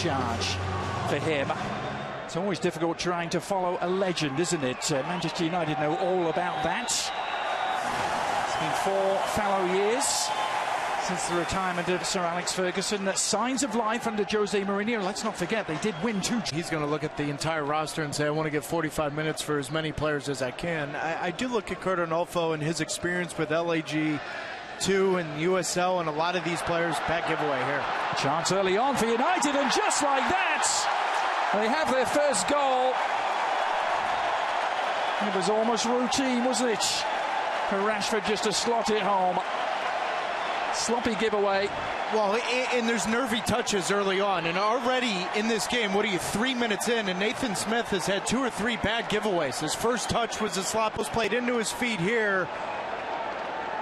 charge for him. It's always difficult trying to follow a legend, isn't it? Manchester United know all about that. It's been 4 fallow years since the retirement of Sir Alex Ferguson. Signs of life under Jose Mourinho. Let's not forget, they did win 2. He's going to look at the entire roster and say, I want to get 45 minutes for as many players as I can. I do look at Curt Onalfo and his experience with LAG2 and USL, and a lot of these players. Bad giveaway here. Chance early on for United, and just like that, they have their first goal. It was almost routine, wasn't it, for Rashford just to slot it home. Sloppy giveaway. Well, and there's nervy touches early on, and already in this game, what are you, 3 minutes in, and Nathan Smith has had 2 or 3 bad giveaways. His first touch was a slap, was played into his feet here,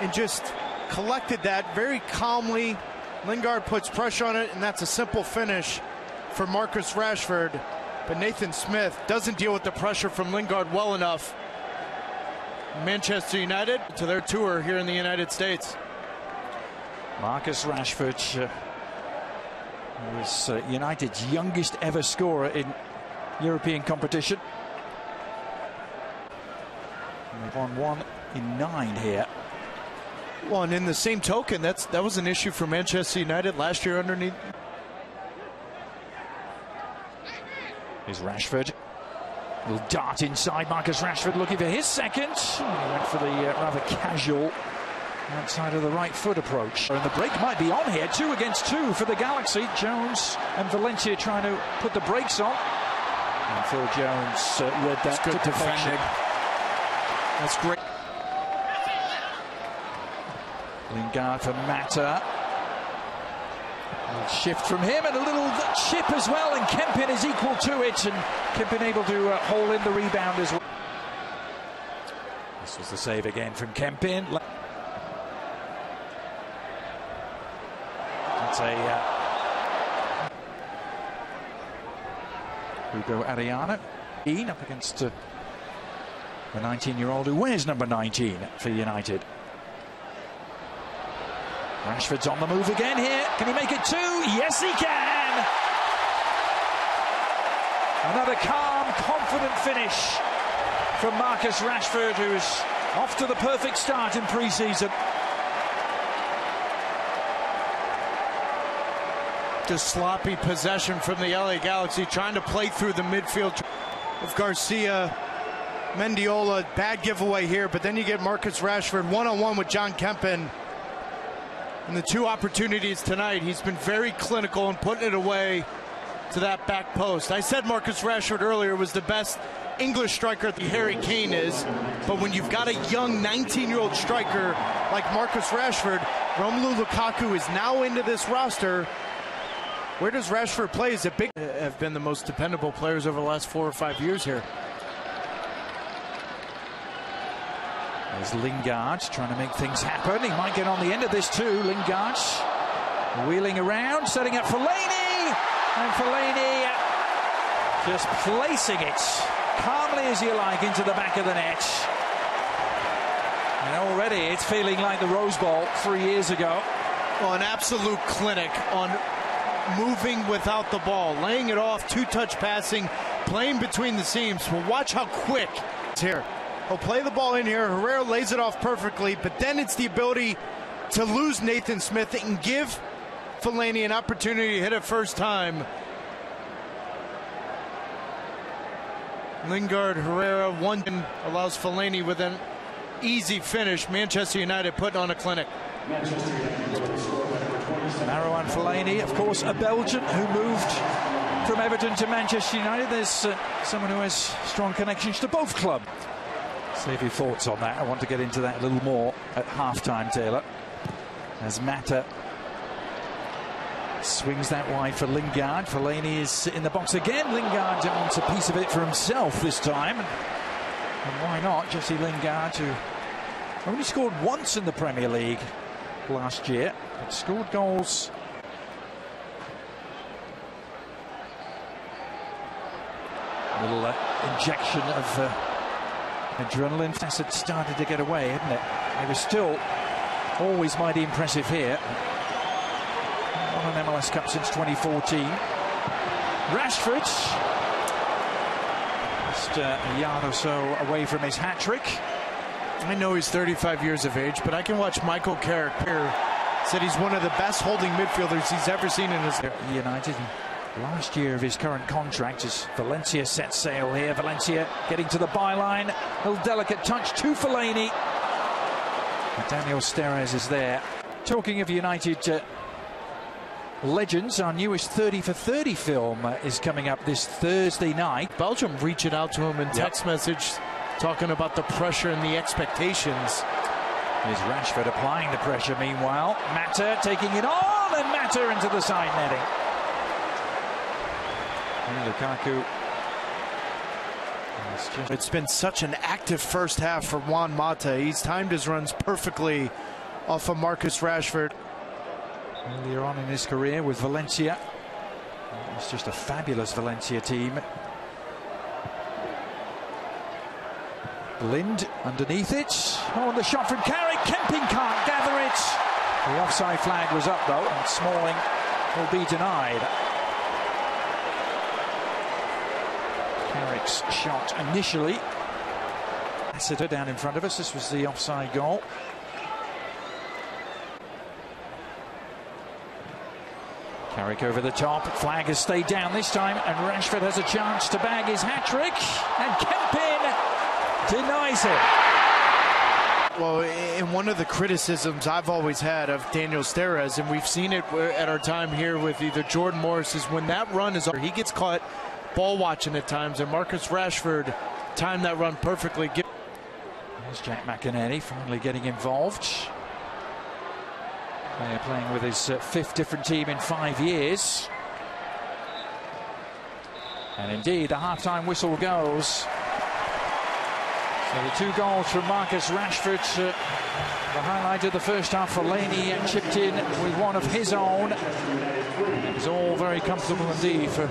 and just collected that very calmly. Lingard puts pressure on it, and that's a simple finish for Marcus Rashford. But Nathan Smith doesn't deal with the pressure from Lingard well enough. Manchester United to their tour here in the United States. Marcus Rashford was United's youngest ever scorer in European competition. And they've won 1 in 9 here. Well, and in the same token, that was an issue for Manchester United last year underneath. Here's Rashford. Will dart inside. Marcus Rashford looking for his second. He went for the rather casual outside of the right foot approach. And the break might be on here. 2 against 2 for the Galaxy. Jones and Valencia trying to put the brakes on. And Phil Jones read that to perfection. That's great. Lingard for Mata. A little shift from him and a little chip as well, and Kempin is equal to it, and Kempin able to hold in the rebound as well. This was the save again from Kempin. It's a Hugo Ariana up against the 19-year-old who wears number 19 for United. Rashford's on the move again here. Can he make it 2? Yes, he can! Another calm, confident finish from Marcus Rashford, who's off to the perfect start in pre-season. Just sloppy possession from the LA Galaxy, trying to play through the midfield of Garcia. Mendiola, bad giveaway here, but then you get Marcus Rashford one-on-one with John Kempin. In the 2 opportunities tonight, he's been very clinical and putting it away to that back post. I said Marcus Rashford earlier was the best English striker that Harry Kane is, but when you've got a young 19-year-old striker like Marcus Rashford, Romelu Lukaku is now into this roster. Where does Rashford play? Is it big? Have been the most dependable players over the last 4 or 5 years here. There's Lingard trying to make things happen. He might get on the end of this too. Lingard wheeling around, setting up Fellaini, and Fellaini just placing it calmly as you like into the back of the net. And already it's feeling like the Rose Bowl 3 years ago. Well, an absolute clinic on moving without the ball, laying it off, 2-touch passing, playing between the seams. Well, watch how quick it's here. He'll play the ball in here. Herrera lays it off perfectly, but then it's the ability to lose Nathan Smith and give Fellaini an opportunity to hit it first time. Lingard, Herrera, one allows Fellaini with an easy finish. Manchester United putting on a clinic. Marouane Fellaini, of course, a Belgian who moved from Everton to Manchester United. There's someone who has strong connections to both clubs. Save your thoughts on that. I want to get into that a little more at halftime, Taylor. As Mata swings that wide for Lingard. Fellaini is in the box again. Lingard wants a piece of it for himself this time. And why not? Jesse Lingard, who only scored once in the Premier League last year, but scored goals. A little injection of adrenaline. Had started to get away, hadn't it? It was still always mighty impressive here. Won an MLS Cup since 2014. Rashford, just a yard or so away from his hat-trick. I know he's 35 years of age, but I can watch Michael Carrick here. Said he's one of the best holding midfielders he's ever seen in his life. United, last year of his current contract, as Valencia sets sail here. Valencia getting to the byline. A little delicate touch to Fellaini. Daniel Steres is there. Talking of United legends, our newest 30 for 30 film is coming up this Thursday night. Belgium reaching out to him in text message, talking about the pressure and the expectations. Here's Rashford applying the pressure meanwhile. Mata taking it on, and Mata into the side netting. And Lukaku. It's been such an active first half for Juan Mata. He's timed his runs perfectly off of Marcus Rashford. Earlier on in his career with Valencia. It's just a fabulous Valencia team. Lind underneath it. Oh, and the shot from Carrick. Kemping can't gather it. The offside flag was up though, and Smalling will be denied. Carrick's shot initially. Lassiter down in front of us. This was the offside goal. Carrick over the top. Flag has stayed down this time, and Rashford has a chance to bag his hat-trick, and Kempin denies it. Well, in one of the criticisms I've always had of Daniel Steres, and we've seen it at our time here with either Jordan Morris, is when that run is over, he gets caught ball watching at times, and Marcus Rashford timed that run perfectly. There's Jack McInerney finally getting involved. They're playing with his fifth different team in 5 years. And indeed, the half-time whistle goes. So the 2 goals from Marcus Rashford, the highlight of the first half. Fellaini chipped in with one of his own. It was all very comfortable indeed for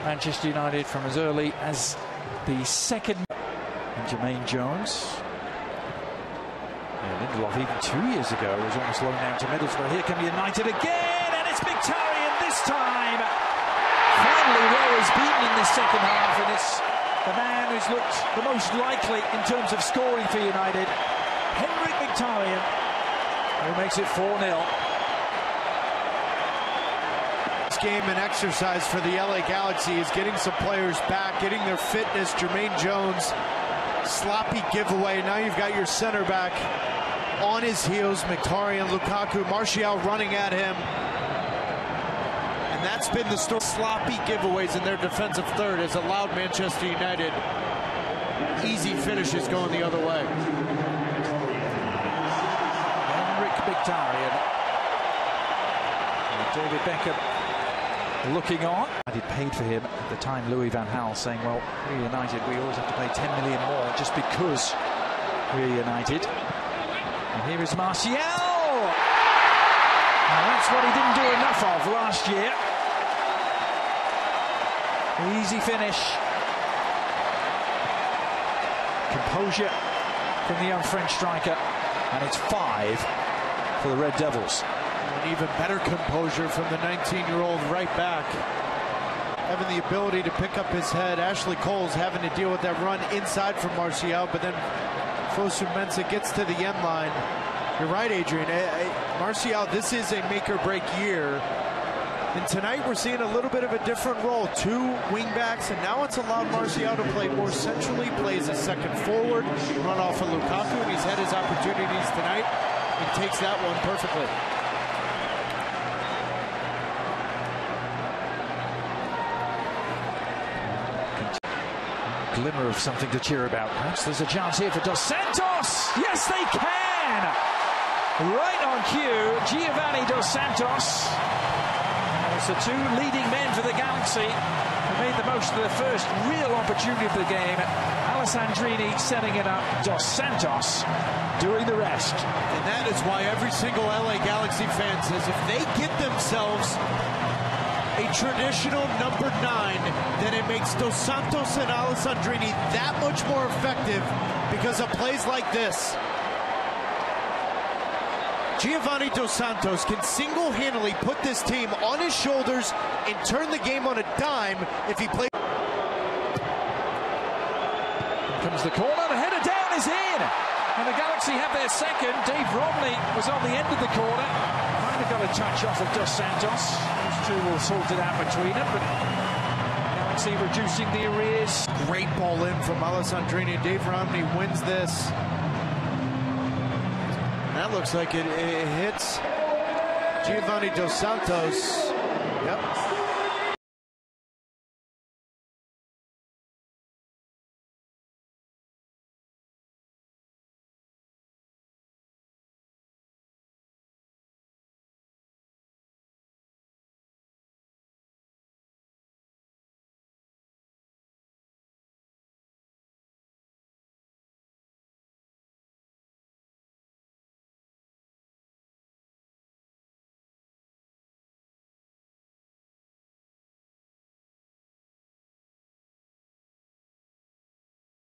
Manchester United from as early as the second. And Jermaine Jones. Yeah, Lindelof even 2 years ago was almost loaned down to Middlesbrough. Here come United again, and it's Mkhitaryan this time. Finally, Rowe is beaten in this second half, and it's the man who's looked the most likely in terms of scoring for United, Henrik Mkhitaryan, who makes it 4-0. This game and exercise for the LA Galaxy is getting some players back, getting their fitness. Jermaine Jones, sloppy giveaway. Now you've got your center back on his heels, Mkhitaryan, Lukaku, Martial running at him. And that's been the story. Sloppy giveaways in their defensive third has allowed Manchester United easy finishes going the other way. Henrik Mkhitaryan. David Beckham looking on. He paid for him at the time, Louis van Gaal, saying, well, we're United, we always have to pay 10 million more just because we're United. And here is Martial. Now that's what he didn't do enough of last year. Easy finish. Composure from the young French striker. And it's 5 for the Red Devils. And even better composure from the 19-year-old right back. Having the ability to pick up his head. Ashley Cole's having to deal with that run inside from Martial, but then Fosu Mensah gets to the end line. You're right, Adrian. Martial, this is a make-or-break year. And tonight we're seeing a little bit of a different role. 2 wingbacks, and now it's allowed Martial to play more centrally, plays a second forward, run off of Lukaku, and he's had his opportunities tonight and takes that one perfectly. Glimmer of something to cheer about. Perhaps there's a chance here for Dos Santos. Yes, they can. Right on cue, Giovanni Dos Santos. It's the 2 leading men for the Galaxy who made the most of the first real opportunity of the game. Alessandrini setting it up. Dos Santos doing the rest. And that is why every single LA Galaxy fan says if they get themselves a traditional number 9, then it makes Dos Santos and Alessandrini that much more effective because of plays like this. Giovanni Dos Santos can single-handedly put this team on his shoulders and turn the game on a dime if he plays. Comes the corner, the header down is in. And the Galaxy have their second. Dave Romney was on the end of the corner. Might have got a touch off of Dos Santos. Those two will sort it out between them, but Galaxy reducing the arrears. Great ball in from Alessandrini. Dave Romney wins this. And that looks like it hits Giovanni Dos Santos. Yep.